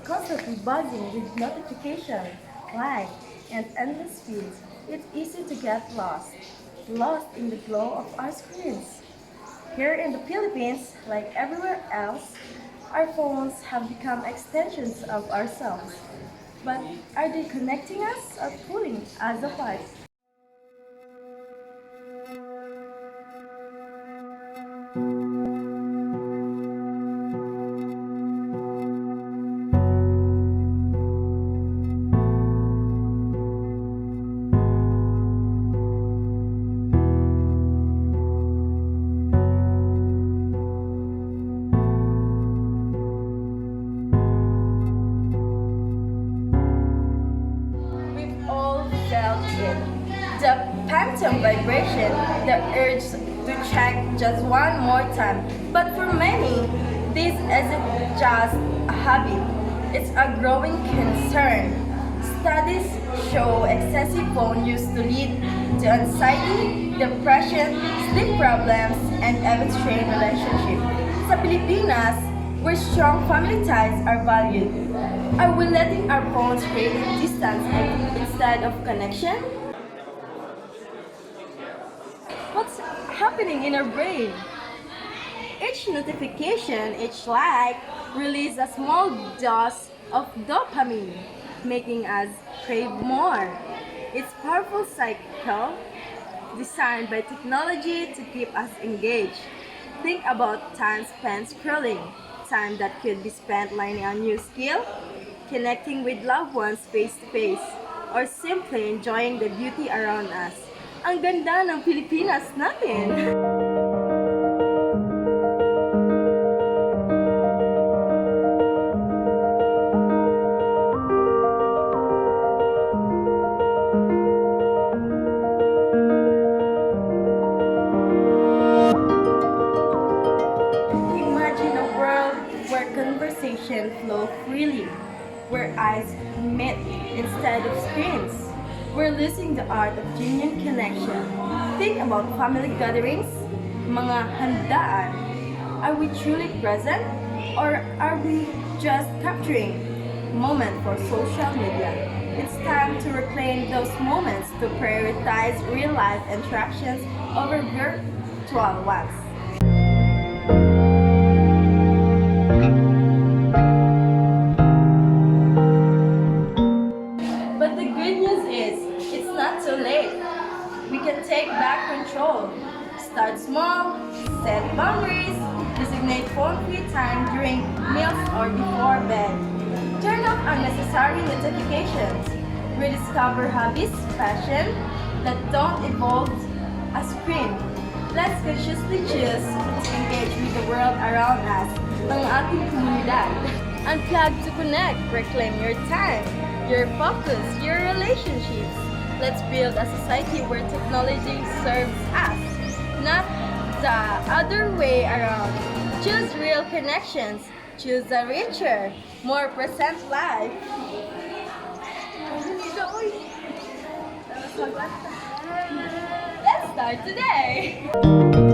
constantly buzzing with notifications, likes, and endless feeds, it's easy to get lost in the glow of our screens. Here in the Philippines, like everywhere else, our phones have become extensions of ourselves. But are they connecting us or pulling us apart? We've all felt it. The phantom vibration, the urge to check just one more time. But for many, this isn't just a habit, it's a growing concern. Studies show excessive phone use to lead to anxiety, depression, sleep problems, and even strained relationships. Sa Pilipinas, where strong family ties are valued, are we letting our phones create distance instead of connection? What's happening in our brain? Each notification, each like, release a small dose of dopamine, making us crave more. It's powerful cycle designed by technology to keep us engaged. Think about time spent scrolling, time that could be spent learning a new skill, connecting with loved ones face to face, or simply enjoying the beauty around us. Ang ganda ng Pilipinas natin! Imagine a world where conversation flow freely, where eyes meet instead of screens. We're losing the art of genuine connection. Think about family gatherings, mga handaan. Are we truly present or are we just capturing moment for social media? It's time to reclaim those moments to prioritize real life interactions over virtual ones. But the good news is, it's not too late. We can take back control. Start small, set boundaries, designate phone-free time during meals or before bed. Turn off unnecessary notifications. Rediscover hobbies, passion that don't involve a screen. Let's consciously choose to engage with the world around us, ang ating komunidad. Unplug to connect, reclaim your time, your focus, your relationships. Let's build a society where technology serves us, not the other way around. Choose real connections, choose a richer, more present life. Let's start today!